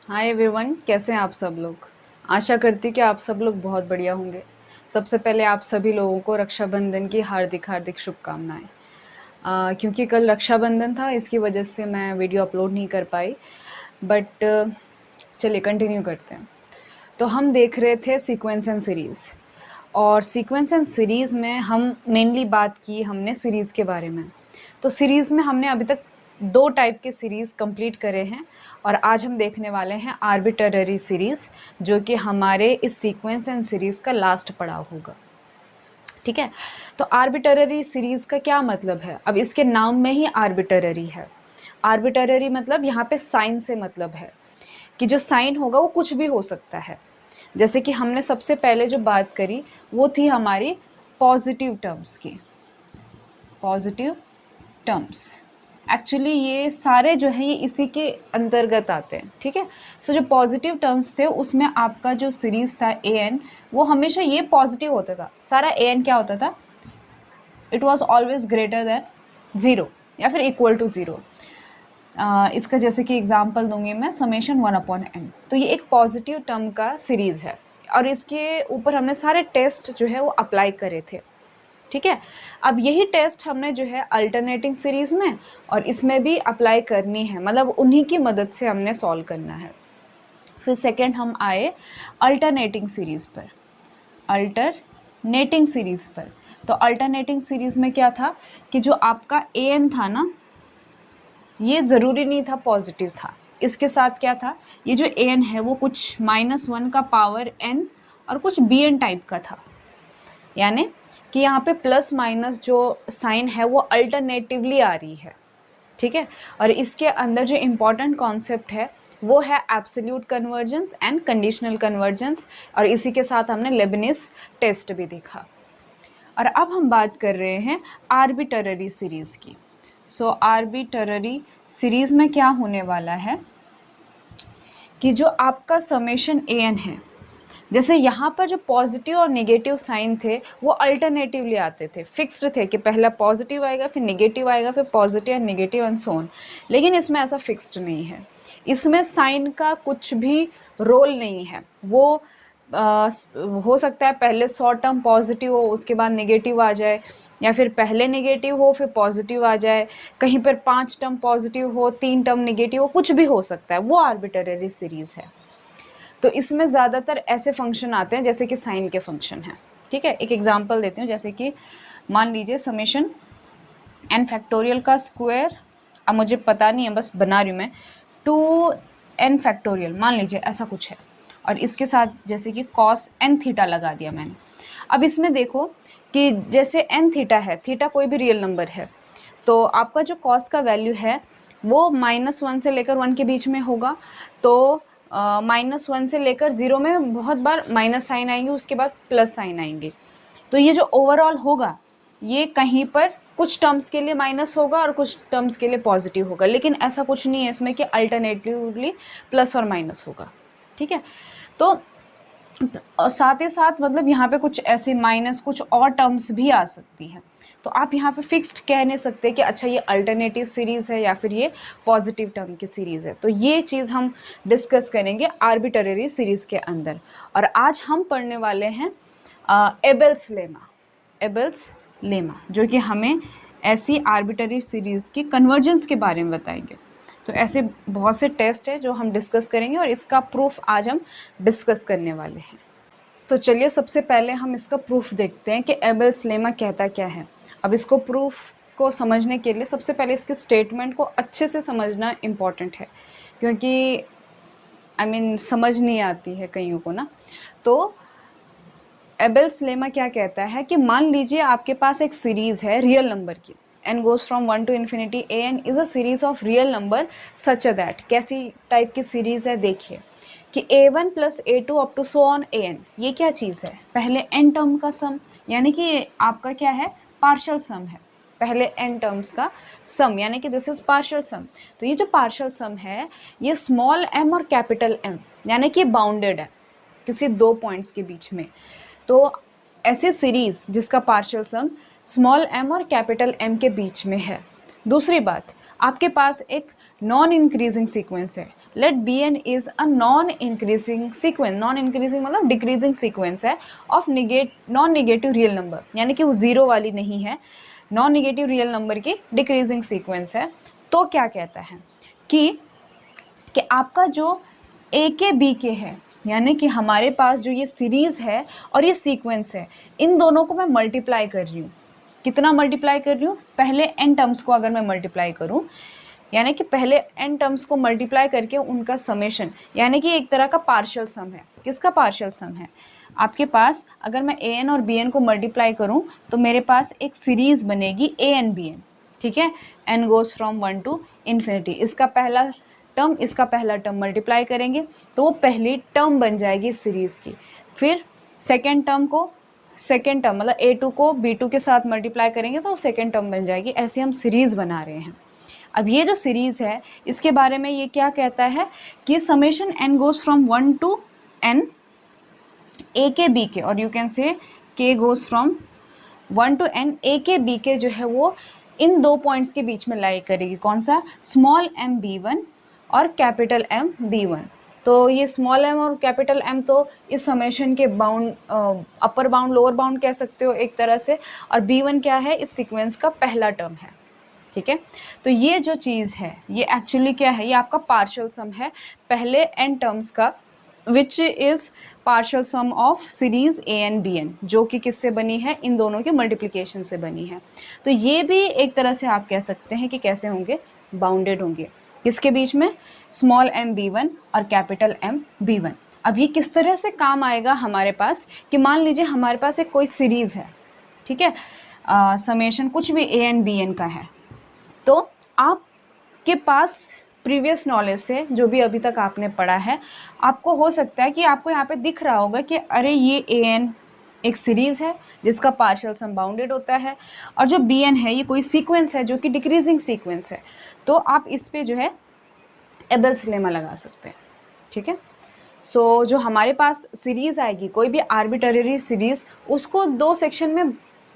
Hi everyone, कैसे हैं आप सब लोग। आशा करती कि आप सब लोग बहुत बढ़िया होंगे। सबसे पहले आप सभी लोगों को रक्षाबंधन की हार्दिक हार्दिक शुभकामनाएं। क्योंकि कल रक्षाबंधन था, इसकी वजह से मैं वीडियो अपलोड नहीं कर पाई। बट चलिए कंटिन्यू करते हैं। तो हम देख रहे थे सीक्वेंस एंड सीरीज़, और सीक्वेंस एंड सीरीज़ में हम मेनली बात की हमने सीरीज़ के बारे में। तो सीरीज़ में हमने अभी तक 2 टाइप के सीरीज़ कंप्लीट करे हैं, और आज हम देखने वाले हैं आर्बिट्ररी सीरीज़, जो कि हमारे इस सीक्वेंस एंड सीरीज़ का लास्ट पड़ाव होगा। ठीक है। तो आर्बिट्ररी सीरीज़ का क्या मतलब है? अब इसके नाम में ही आर्बिट्ररी है। आर्बिट्ररी मतलब यहाँ पे साइन से मतलब है कि जो साइन होगा वो कुछ भी हो सकता है। जैसे कि हमने सबसे पहले जो बात करी वो थी हमारी पॉजिटिव टर्म्स की। पॉजिटिव टर्म्स एक्चुअली ये सारे जो है ये इसी के अंतर्गत आते हैं। ठीक है। सो जो पॉजिटिव टर्म्स थे उसमें आपका जो सीरीज था ए एन, वो हमेशा ये पॉजिटिव होता था। सारा ए एन क्या होता था? It was always greater than zero या फिर इक्वल टू ज़ीरो। इसका जैसे कि एग्जांपल दूंगी मैं, समेशन 1/n। तो ये एक पॉजिटिव टर्म का सीरीज़ है, और इसके ऊपर हमने सारे टेस्ट जो है वो अप्लाई करे थे। ठीक है। अब यही टेस्ट हमने जो है अल्टरनेटिंग सीरीज़ में और इसमें भी अप्लाई करनी है, मतलब उन्हीं की मदद से हमने सॉल्व करना है। फिर सेकेंड हम आए अल्टरनेटिंग सीरीज़ पर। अल्टरनेटिंग सीरीज़ पर तो अल्टरनेटिंग सीरीज़ में क्या था कि जो आपका ए एन था ना, ये ज़रूरी नहीं था पॉजिटिव था। इसके साथ क्या था, ये जो ए एन है वो कुछ -1 का पावर n और कुछ बी एन टाइप का था। यानी कि यहाँ पे प्लस माइनस जो साइन है वो अल्टरनेटिवली आ रही है। ठीक है। और इसके अंदर जो इम्पॉर्टेंट कॉन्सेप्ट है वो है absolute convergence and conditional convergence, और इसी के साथ हमने लेबनिज टेस्ट भी देखा। और अब हम बात कर रहे हैं आर्बिट्ररी सीरीज़ की। सो आर्बिट्ररी सीरीज़ में क्या होने वाला है कि जो आपका समेशन ए एन है, जैसे यहाँ पर जो पॉजिटिव और नेगेटिव साइन थे वो अल्टरनेटिवली आते थे, फिक्स्ड थे कि पहला पॉजिटिव आएगा फिर नेगेटिव आएगा फिर positive and negative and so on. लेकिन इसमें ऐसा फिक्स्ड नहीं है, इसमें साइन का कुछ भी रोल नहीं है। वो हो सकता है पहले 100 टर्म पॉजिटिव हो उसके बाद नेगेटिव आ जाए, या फिर पहले नेगेटिव हो फिर पॉजिटिव आ जाए, कहीं पर 5 टर्म पॉजिटिव हो 3 टर्म नेगेटिव हो, कुछ भी हो सकता है। वो आर्बिट्ररी सीरीज़ है। तो इसमें ज़्यादातर ऐसे फंक्शन आते हैं जैसे कि साइन के फंक्शन हैं। ठीक है। एक एग्जांपल देती हूँ, जैसे कि मान लीजिए समेशन n फैक्टोरियल का स्क्वायर, अब मुझे पता नहीं है बस बना रही हूँ मैं, 2n फैक्टोरियल मान लीजिए ऐसा कुछ है, और इसके साथ जैसे कि cos n थीटा लगा दिया मैंने। अब इसमें देखो कि जैसे n थीटा है, थीटा कोई भी रियल नंबर है, तो आपका जो cos का वैल्यू है वो -1 से लेकर 1 के बीच में होगा। तो -1 से लेकर 0 में बहुत बार माइनस साइन आएंगे, उसके बाद प्लस साइन आएंगे। तो ये जो ओवरऑल होगा ये कहीं पर कुछ टर्म्स के लिए माइनस होगा और कुछ टर्म्स के लिए पॉजिटिव होगा, लेकिन ऐसा कुछ नहीं है इसमें कि अल्टरनेटिवली प्लस और माइनस होगा। ठीक है। तो साथ ही साथ मतलब यहाँ पे कुछ ऐसे माइनस कुछ और टर्म्स भी आ सकती हैं। तो आप यहाँ पे फिक्स्ड कह नहीं सकते कि अच्छा ये अल्टरनेटिव सीरीज़ है या फिर ये पॉजिटिव टर्म की सीरीज़ है। तो ये चीज़ हम डिस्कस करेंगे आर्बिट्ररी सीरीज़ के अंदर। और आज हम पढ़ने वाले हैं एबेल्स लेमा। एबेल्स लेमा जो कि हमें ऐसी आर्बिट्ररी सीरीज़ की कन्वर्जेंस के बारे में बताएंगे। तो ऐसे बहुत से टेस्ट है जो हम डिस्कस करेंगे, और इसका प्रूफ आज हम डिस्कस करने वाले हैं। तो चलिए सबसे पहले हम इसका प्रूफ देखते हैं कि एबेल्स लेमा कहता क्या है। अब इसको प्रूफ को समझने के लिए सबसे पहले इसके स्टेटमेंट को अच्छे से समझना इम्पॉर्टेंट है, क्योंकि समझ नहीं आती है कईयों को ना। तो एबेल्स लेमा क्या कहता है कि मान लीजिए आपके पास एक सीरीज़ है रियल नंबर की, n goes from 1 to infinity, an is a series of real number such that, कैसी टाइप की सीरीज़ है देखिए कि a1 plus a2 up to so on an, ये क्या चीज़ है? पहले n टर्म का सम, यानी कि आपका क्या है? पार्शियल सम है। पहले n टर्म्स का सम, यानी कि दिस इज पार्शियल सम। तो ये जो पार्शियल सम है ये स्मॉल m और कैपिटल M, यानी कि बाउंडेड है किसी 2 पॉइंट्स के बीच में। तो ऐसी सीरीज़ जिसका पार्शियल सम स्मॉल m और कैपिटल M के बीच में है। दूसरी बात, आपके पास एक नॉन इंक्रीजिंग सीक्वेंस है, let b n is a non increasing sequence, non increasing मतलब डिक्रीजिंग सीक्वेंस है of non negative real number, यानी कि वो जीरो वाली नहीं है, नॉन निगेटिव रियल नंबर की डिक्रीजिंग सीक्वेंस है। तो क्या कहता है कि आपका जो ए के बी के है, यानी कि हमारे पास जो ये सीरीज़ है और ये सीक्वेंस है, इन दोनों को मैं मल्टीप्लाई कर रही हूँ। कितना मल्टीप्लाई कर रही हूँ? पहले एन टर्म्स को अगर मैं मल्टीप्लाई करूँ, यानी कि पहले एन टर्म्स को मल्टीप्लाई करके उनका समेशन, यानी कि एक तरह का पार्शियल सम है। किसका पार्शियल सम है? आपके पास अगर मैं ए एन और बी एन को मल्टीप्लाई करूँ तो मेरे पास एक सीरीज़ बनेगी ए एन बी एन, ठीक है, n goes from 1 to infinity. इसका पहला टर्म इसका पहला टर्म मल्टीप्लाई करेंगे तो वो पहली टर्म बन जाएगी सीरीज़ की। फिर सेकेंड टर्म मतलब A2 को B2 के साथ मल्टीप्लाई करेंगे तो सेकेंड टर्म बन जाएगी। ऐसे हम सीरीज़ बना रहे हैं। अब ये जो सीरीज़ है इसके बारे में ये क्या कहता है कि summation n goes from 1 to n a K b K, और you can say k goes from 1 to n a K b के जो है वो इन दो पॉइंट्स के बीच में लाई करेगी। कौन सा? स्मॉल m b1 और कैपिटल M b1। तो ये स्मॉल m और कैपिटल M तो इस समेशन के bound, upper bound lower bound कह सकते हो एक तरह से, और b1 क्या है? इस सीक्वेंस का पहला टर्म है, ठीक है। तो ये जो चीज़ है ये एक्चुअली क्या है? ये आपका पार्शियल सम है पहले n टर्म्स का, which is partial sum of series A N B N, जो कि किससे बनी है? इन दोनों के मल्टीप्लिकेशन से बनी है। तो ये भी एक तरह से आप कह सकते हैं कि कैसे होंगे? बाउंडेड होंगे। किसके बीच में? स्मॉल m b1 और कैपिटल M b1। अब ये किस तरह से काम आएगा हमारे पास कि मान लीजिए हमारे पास एक कोई सीरीज़ है, ठीक है, समेशन कुछ भी ए एन बी एन का है, तो आपके पास प्रीवियस नॉलेज से जो भी अभी तक आपने पढ़ा है, आपको हो सकता है कि आपको यहाँ पे दिख रहा होगा कि अरे ये ए एन एक सीरीज़ है जिसका पार्शियल सम बाउंडेड होता है, और जो बी एन है ये कोई सीक्वेंस है जो कि डिक्रीजिंग सीक्वेंस है। तो आप इस पे जो है एबेल्स लेमा लगा सकते हैं, ठीक है। सो जो हमारे पास सीरीज़ आएगी, कोई भी आर्बिट्ररी सीरीज़, उसको दो सेक्शन में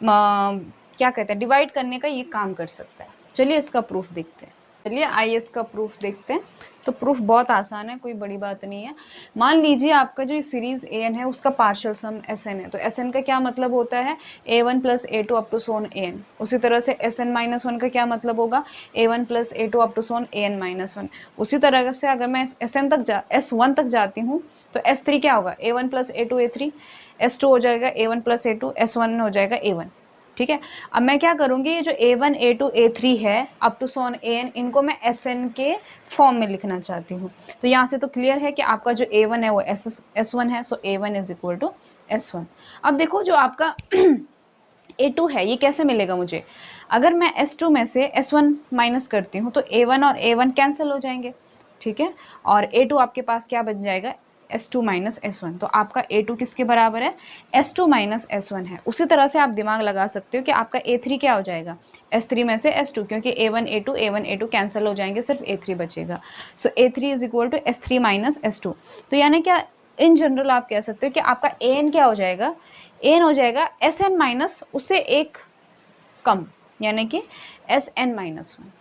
क्या कहते हैं, डिवाइड करने का ये काम कर सकता है। चलिए इसका प्रूफ देखते हैं। चलिए आइए इसका प्रूफ देखते हैं। तो प्रूफ बहुत आसान है, कोई बड़ी बात नहीं है। मान लीजिए आपका जो सीरीज़ ए एन है उसका पार्शियल सम एस एन है, तो एस एन का क्या मतलब होता है? A1 plus A2 up to so on AN। उसी तरह से SN माइनस 1 का क्या मतलब होगा? A1 plus A2 up to so on AN minus 1। उसी तरह से अगर मैं S1 तक जाती हूँ तो S3 क्या होगा? A1 plus A2 A3, S2 हो जाएगा A1 प्लस A2, S1 हो जाएगा A1, ठीक है। अब मैं क्या करूँगी, ये जो A1 A2 A3 है अप टू सोन AN, इनको मैं SN के फॉर्म में लिखना चाहती हूँ। तो यहाँ से तो क्लियर है कि आपका जो A1 है वो S1 है, सो A1 is equal to S1। अब देखो जो आपका A2 है ये कैसे मिलेगा मुझे? अगर मैं S2 में से S1 माइनस करती हूँ तो A1 और A1 कैंसिल हो जाएंगे, ठीक है, और A2 आपके पास क्या बन जाएगा? S2 minus S1। तो आपका A2 किसके बराबर है? S2 माइनस S1 है। उसी तरह से आप दिमाग लगा सकते हो कि आपका A3 क्या हो जाएगा? S3 में से S2, क्योंकि A1 A2 कैंसिल हो जाएंगे, सिर्फ A3 बचेगा। So A3 is equal to S3 minus S2। तो यानी क्या इन जनरल आप कह सकते हो कि आपका AN क्या हो जाएगा? AN हो जाएगा SN माइनस उससे एक कम, यानी कि SN माइनस 1,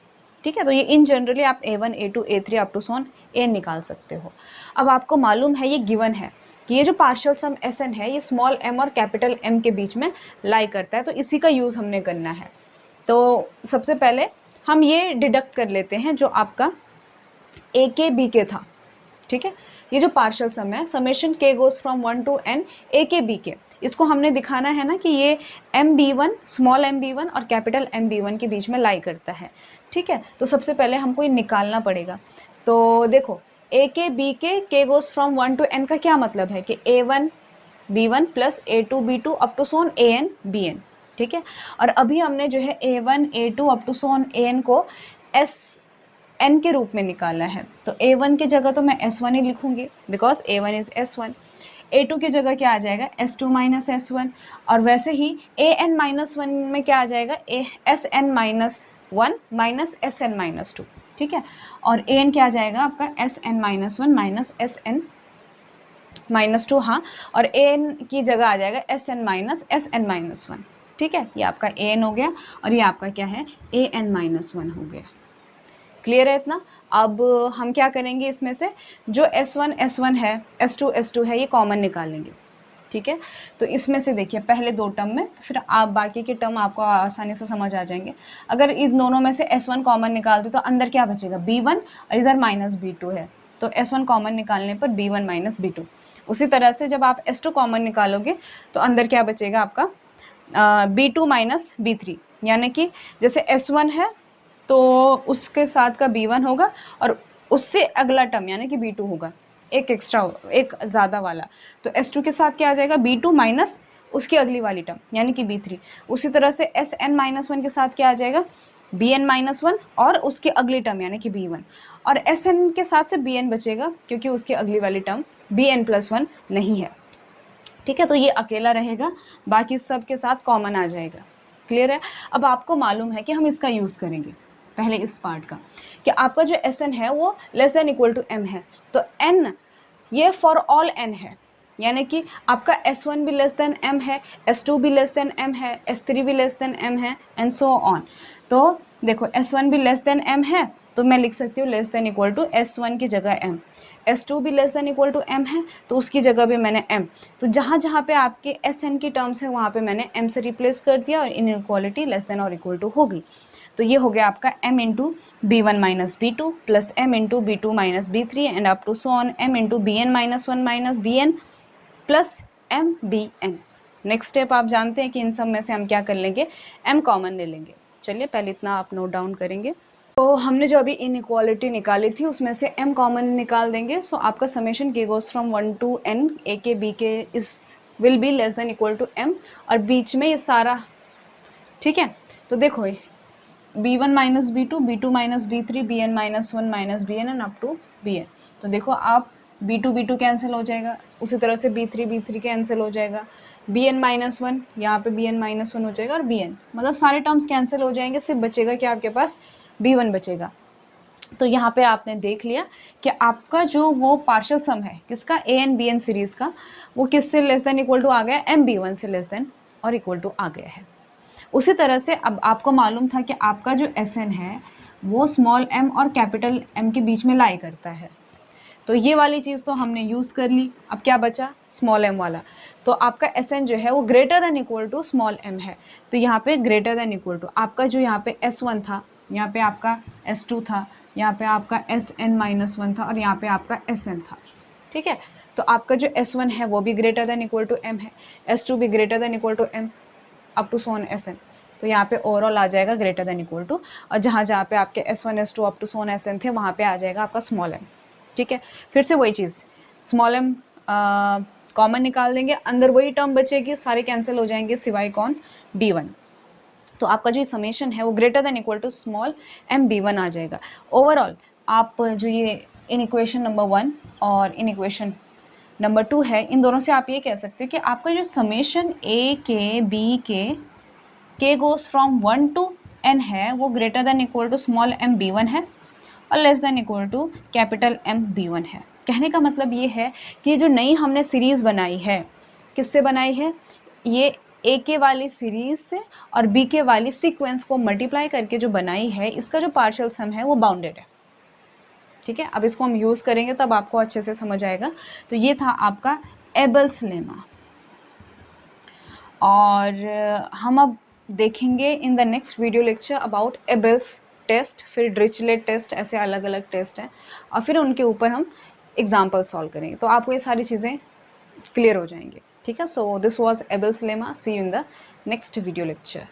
ठीक है। तो ये इन जनरली आप A1 A2 A3 up to so on AN निकाल सकते हो। अब आपको मालूम है, ये गिवन है कि ये जो पार्शियल सम SN है ये स्मॉल m और कैपिटल M के बीच में लाई करता है, तो इसी का यूज़ हमने करना है। तो सबसे पहले हम ये डिडक्ट कर लेते हैं जो आपका A के B के था, ठीक है। ये जो पार्शियल सम है, summation k goes from 1 to n A K B के, इसको हमने दिखाना है ना कि ये MB1 स्मॉल MB1 और कैपिटल MB1 के बीच में लाई करता है, ठीक है। तो सबसे पहले हमको ये निकालना पड़ेगा। तो देखो A K B K k goes from 1 to n का क्या मतलब है कि A1 B1 plus A2 B2 up to so on AN BN, ठीक है। और अभी हमने जो है A1 A2 up to so on AN को SN के रूप में निकाला है। तो A1 की जगह तो मैं S1 ही लिखूंगी because A1 is S1। A2 की जगह क्या आ जाएगा? S2 minus S1। और वैसे ही AN माइनस 1 में क्या आ जाएगा? SN minus 1 minus SN minus 2, ठीक है। और AN क्या आ जाएगा आपका? SN minus 1 minus SN minus 2, हाँ। और AN की जगह आ जाएगा SN माइनस SN माइनस 1, ठीक है। ये आपका AN हो गया और ये आपका क्या है? AN माइनस 1 हो गया। क्लियर है इतना। अब हम क्या करेंगे, इसमें से जो S1 है, S2 है, ये कॉमन निकालेंगे, ठीक है। तो इसमें से देखिए पहले 2 टर्म में, तो फिर आप बाकी के टर्म आपको आसानी से समझ आ जाएंगे। अगर इन दोनों में से S1 कॉमन निकाल दो तो अंदर क्या बचेगा, B1, और इधर माइनस B2 है, तो S1 कॉमन निकालने पर B1 माइनस B2। उसी तरह से जब आप S2 कॉमन निकालोगे तो अंदर क्या बचेगा आपका, B2 माइनस B3, यानी कि जैसे S1 है तो उसके साथ का B1 होगा और उससे अगला टर्म यानी कि B2 होगा, एक एक्स्ट्रा, एक ज़्यादा वाला, तो S2 के साथ क्या आ जाएगा, B2 माइनस उसकी अगली वाली टर्म यानी कि B3। उसी तरह से Sn-1 के साथ क्या आ जाएगा, Bn-1 और उसकी अगली टर्म यानी कि B1, और Sn के साथ से Bn बचेगा क्योंकि उसकी अगली वाली टर्म Bn+1 नहीं है, ठीक है। तो ये अकेला रहेगा, बाकी सब के साथ कॉमन आ जाएगा, क्लियर है। अब आपको मालूम है कि हम इसका यूज़ करेंगे पहले इस पार्ट का, कि आपका जो Sn है वो less than equal to m है, तो n ये फॉर ऑल n है, यानी कि आपका S1 भी लेस देन m है, S2 भी लेस देन m है, S3 भी लेस देन m है, एंड सो ऑन। तो देखो S1 भी लेस देन m है, तो मैं लिख सकती हूँ less than equal to S1 की जगह m, S2 भी less than equal to m है, तो उसकी जगह भी मैंने m, तो जहाँ जहाँ पे आपके Sn की टर्म्स है वहाँ पे मैंने m से रिप्लेस कर दिया और इनइक्वालिटी लेस देन और इक्वल टू हो गई। तो ये हो गया आपका m into B1 minus B2 plus m into B2 minus B3 and up to so on m into Bn-1 minus Bn plus MBn। Next step आप जानते हैं कि इन सब में से हम क्या कर लेंगे, m कॉमन ले लेंगे। चलिए पहले इतना आप नोट डाउन करेंगे। तो हमने जो अभी इनइक्वालिटी निकाली थी उसमें से m कॉमन निकाल देंगे। सो आपका summation k goes from 1 to n a K b K is will be less than equal to m, और बीच में ये सारा, ठीक है। तो देखो B1 minus B2, B2 minus B3, Bn-1 minus Bn and up to Bn। तो देखो आप B2 कैंसिल हो जाएगा, उसी तरह से B3 कैंसिल हो जाएगा, Bn-1 यहाँ पे Bn-1 हो जाएगा और Bn, मतलब सारे टर्म्स कैंसिल हो जाएंगे, सिर्फ बचेगा क्या आपके पास, B1 बचेगा। तो यहाँ पे आपने देख लिया कि आपका जो वो पार्शियल सम है किसका, An-Bn सीरीज़ का, वो किससे लेस देन इक्वल टू आ गया, MB1 से लेस देन और इक्वल टू आ गया है। उसी तरह से अब आपको मालूम था कि आपका जो Sn है वो स्मॉल m और कैपिटल M के बीच में लाई करता है, तो ये वाली चीज़ तो हमने यूज़ कर ली। अब क्या बचा, स्मॉल m वाला, तो आपका Sn जो है वो greater than equal to small m है, तो यहाँ पे ग्रेटर देन इक्वल टू आपका जो यहाँ पे S1 था, यहाँ पे आपका S2 था, यहाँ पे आपका Sn-1 था और यहाँ पे आपका Sn था, ठीक है। तो आपका जो S1 है वो भी greater than equal to m है, S2 भी greater than equal to m up to so on Sn, तो यहाँ पे ओवरऑल आ जाएगा ग्रेटर देन इक्वल टू, और जहाँ जहाँ पे आपके S1 S2 up to so on Sn थे वहाँ पे आ जाएगा आपका स्मॉल m, ठीक है। फिर से वही चीज़, स्मॉल m कॉमन निकाल देंगे, अंदर वही टर्म बचेगी, सारे कैंसिल हो जाएंगे सिवाय कौन, B1। तो आपका जो समेशन है वो greater than equal to small m B1 आ जाएगा। ओवरऑल आप जो ये इन इक्वेशन नंबर 1 और इन इक्वेशन नंबर 2 है, इन दोनों से आप ये कह सकते हो कि आपका जो summation a K b K k goes from 1 to n है वो greater than equal to small m B1 है और less than equal to capital M B1 है। कहने का मतलब ये है कि जो नई हमने सीरीज़ बनाई है, किससे बनाई है, ये ए के वाली सीरीज़ से और बी के वाली सीक्वेंस को मल्टीप्लाई करके जो बनाई है, इसका जो पार्शियल सम है वो बाउंडेड है, ठीक है। अब इसको हम यूज़ करेंगे तब आपको अच्छे से समझ आएगा। तो ये था आपका एबल्स लेमा, और हम अब देखेंगे in the next video lecture about Abel's test, फिर डिरिचलेट टेस्ट, ऐसे अलग अलग टेस्ट हैं, और फिर उनके ऊपर हम एग्जाम्पल सॉल्व करेंगे, तो आपको ये सारी चीज़ें क्लियर हो जाएंगी, ठीक है। So this was Abel's lemma, see you in the next video lecture.